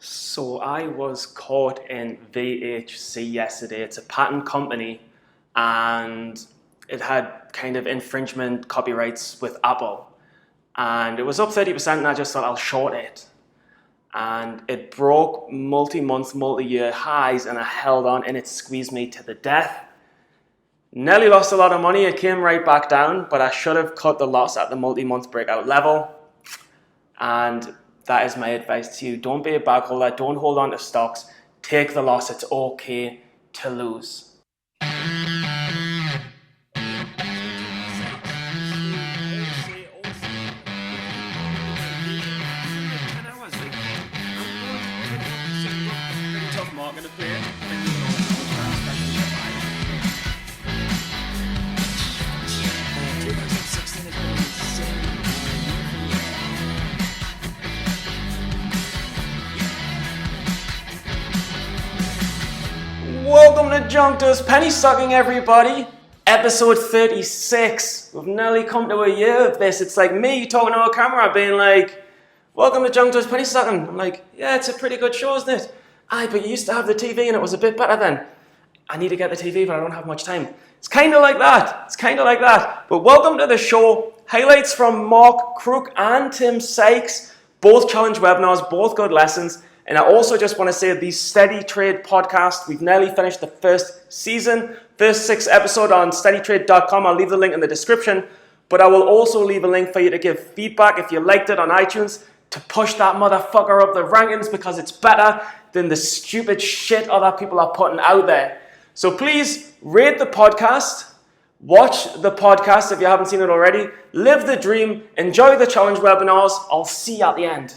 So I was caught in VHC yesterday. It's a patent company and it had kind of infringement copyrights with Apple. And it was up 30% and I just thought I'll short it. And it broke multi-month, multi-year highs and I held on and it squeezed me to the death. Nearly lost a lot of money. It came right back down, but I should have cut the loss at the multi-month breakout level. And that is my advice to you. Don't be a bag holder. Don't hold on to stocks. Take the loss. It's okay to lose. Welcome to Jonk does PennyStocking, everybody. Episode 36. We've nearly come to a year of this. It's like me talking to a camera being like, welcome to Jonk does PennyStocking. I'm like, yeah, it's a pretty good show, isn't it? Aye, but you used to have the TV and it was a bit better then. I need to get the TV, but I don't have much time. It's kind of like that. But welcome to the show. Highlights from Mark Crook and Tim Sykes. Both challenge webinars, both good lessons. And I also just want to say the Steady Trade podcast, we've nearly finished the first season, first 6 episodes on steadytrade.com. I'll leave the link in the description. But I will also leave a link for you to give feedback if you liked it on iTunes to push that motherfucker up the rankings because it's better than the stupid shit other people are putting out there. So please rate the podcast, watch the podcast if you haven't seen it already, live the dream, enjoy the challenge webinars. I'll see you at the end.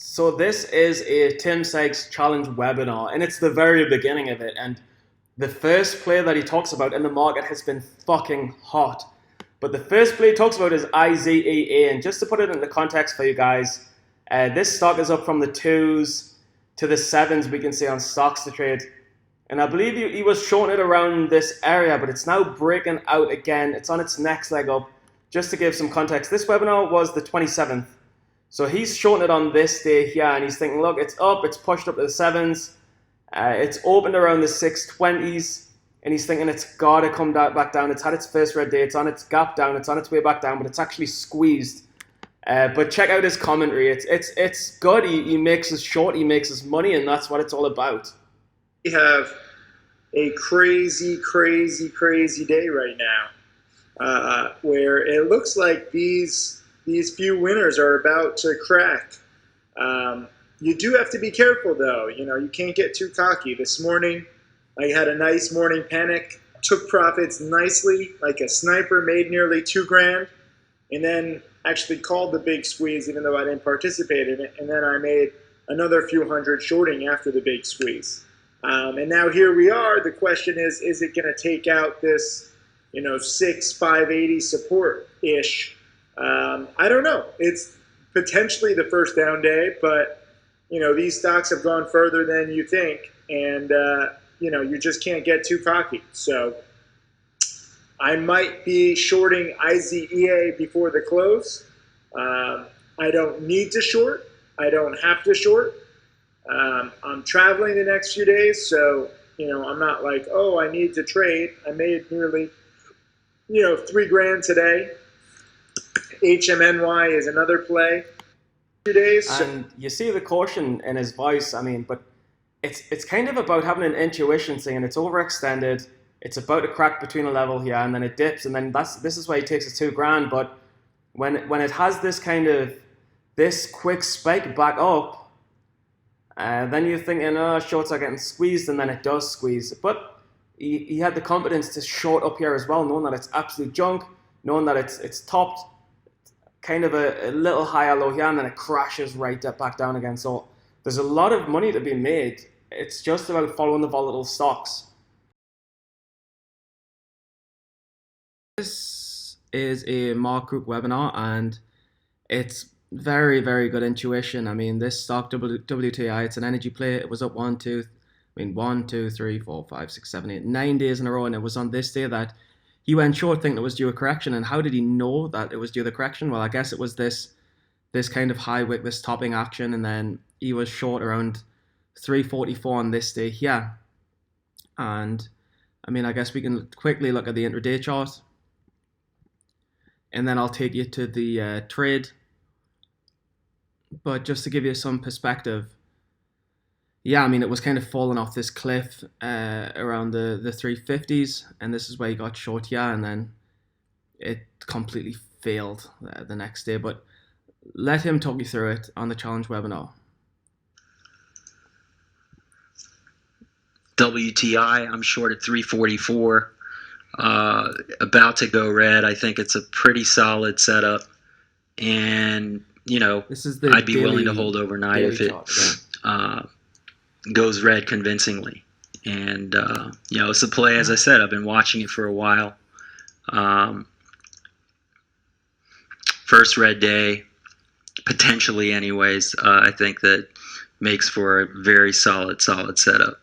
So this is a Tim Sykes challenge webinar and it's the very beginning of it, and the first play that he talks about in the market has been fucking hot. But the first play he talks about is IZEA, and just to put it into context for you guys, this stock is up from the 2s to the 7s we can see on Stocks to Trade. And I believe he was shorting it around this area, but it's now breaking out again. It's on its next leg up. Just to give some context, this webinar was the 27th. So he's shorting it on this day here, and he's thinking, look, it's up, it's pushed up to the 7s, it's opened around the 620s, and he's thinking it's got to come back down. It's had its first red day, it's on its gap down, it's on its way back down, but it's actually squeezed. But check out his commentary. It's good. He makes us short, he makes us money, and that's what it's all about. We have a crazy day right now, where it looks like these few winners are about to crack. You do have to be careful, though. You can't get too cocky. This morning, I had a nice morning panic, took profits nicely, like a sniper, made nearly $2,000, and then actually called the big squeeze, even though I didn't participate in it. And then I made another few hundred shorting after the big squeeze. And now here we are. The question is it going to take out this, 580 support-ish? I don't know. It's potentially the first down day, but, these stocks have gone further than you think, and, you just can't get too cocky. So I might be shorting IZEA before the close. I don't need to short. I don't have to short. I'm traveling the next few days, so, I'm not like, oh, I need to trade. I made nearly, $3,000 today. HMNY is another play. 2 days. And you see the caution in his voice, but it's kind of about having an intuition saying it's overextended, it's about to crack between a level here, and then it dips, and then this is why he takes it $2,000. But when it has this quick spike back up, then you're thinking, oh, shorts are getting squeezed, and then it does squeeze. But he had the confidence to short up here as well, knowing that it's absolute junk, knowing that it's topped kind of a little higher low here, and then it crashes right back down again. So there's a lot of money to be made. It's just about following the volatile stocks. This is a Mark Crook webinar, and it's very, very good intuition. This stock, WTI, it's an energy play. It was up 1, 2, 3, 4, 5, 6, 7, 8, 9 days in a row, and it was on this day that he went short thinking it was due a correction. And how did he know that it was due the correction? Well, I guess it was this this kind of high wick, this topping action, and then he was short around 344 on this day here. And I mean, I guess we can quickly look at the intraday chart, and then I'll take you to the trade. But just to give you some perspective, yeah, I mean, it was kind of falling off this cliff around the 350s, and this is where he got short here, and then it completely failed the next day. But let him talk you through it on the challenge webinar. WTI, I'm short at 344, about to go red. I think it's a pretty solid setup, and this is I'd be willing to hold overnight if it goes red convincingly. And it's a play, as I said. I've been watching it for a while. First red day, potentially, anyways. I think that makes for a very solid setup.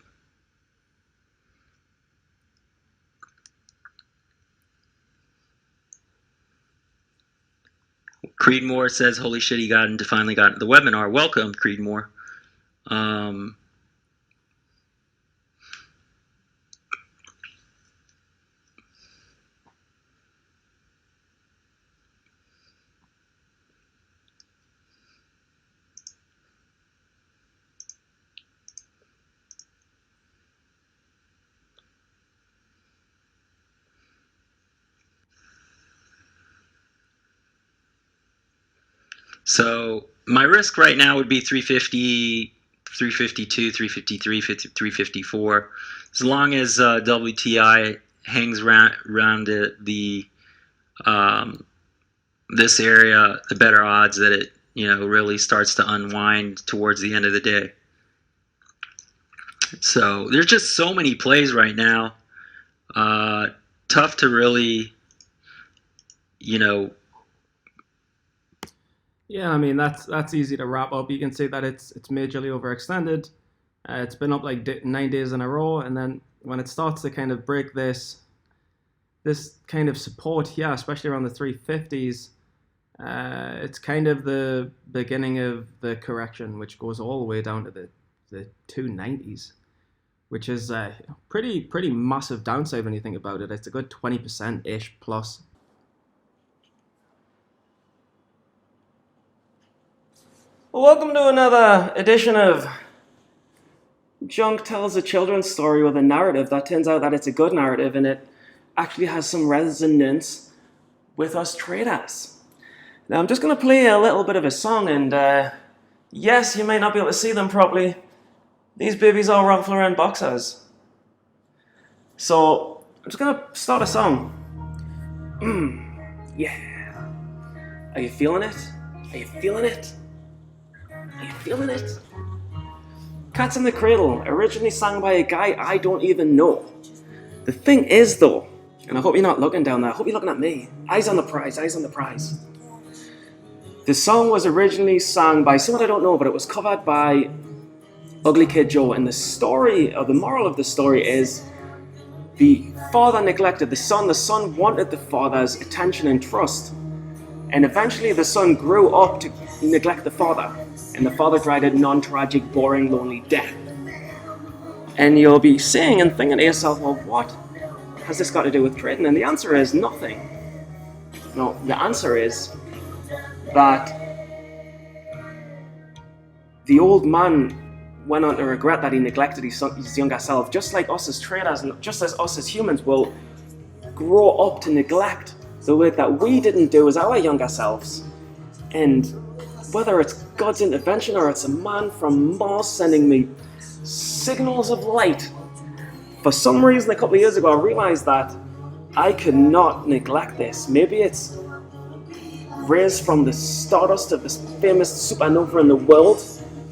Creedmoor says, "Holy shit, he finally got into the webinar." Welcome, Creedmoor. So my risk right now would be 350, 352, 353, 354. As long as WTI hangs around this area, the better odds that it really starts to unwind towards the end of the day. So there's just so many plays right now. Tough to really, Yeah, I mean, that's easy to wrap up. You can see that it's majorly overextended. It's been up like 9 days in a row, and then when it starts to kind of break this kind of support here, especially around the 350s, it's kind of the beginning of the correction, which goes all the way down to the 290s, which is a pretty massive downside when you think about it. It's a good 20%-ish plus. Welcome to another edition of Jonk Tells a Children's Story with a narrative that turns out that it's a good narrative and it actually has some resonance with us traders. Now I'm just going to play a little bit of a song, and yes, you may not be able to see them properly. These babies are Ralph Lauren boxers. So I'm just going to start a song. Yeah. Are you feeling it? Are you feeling it? Are you feeling it? Cats in the Cradle, originally sung by a guy I don't even know. The thing is though, and I hope you're not looking down there, I hope you're looking at me. Eyes on the prize, eyes on the prize. The song was originally sung by someone I don't know, but it was covered by Ugly Kid Joe. And the story, or the moral of the story is, the father neglected the son wanted the father's attention and trust. And eventually the son grew up to neglect the father. And the father died a non-tragic, boring, lonely death. And you'll be saying and thinking to yourself, well, what has this got to do with trading? And the answer is nothing. No, the answer is that the old man went on to regret that he neglected his younger self, just like us as traders, and just as us as humans will grow up to neglect the work that we didn't do as our younger selves. And whether it's God's intervention or it's a man from Mars sending me signals of light, for some reason a couple of years ago I realized that I could not neglect this. Maybe it's raised from the stardust of this famous supernova in the world,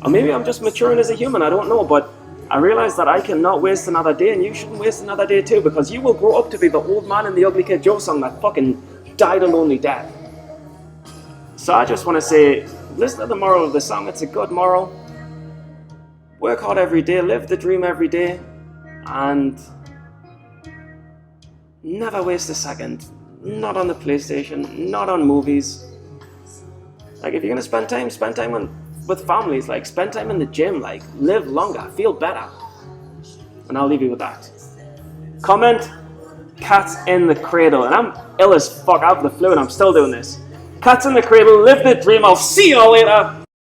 or maybe I'm just maturing as a human, I don't know, but I realized that I cannot waste another day, and you shouldn't waste another day too, because you will grow up to be the old man in the Ugly Kid Joe song that fucking died a lonely death. So I just want to say, listen to the moral of the song, it's a good moral. Work hard every day, live the dream every day, and never waste a second. Not on the PlayStation, not on movies. Like, if you're gonna spend time with families. Like, spend time in the gym. Like, live longer, feel better. And I'll leave you with that. Comment, cats in the cradle. And I'm ill as fuck. I have the flu and I'm still doing this. Cats in the cradle, live the dream. I'll see you all later.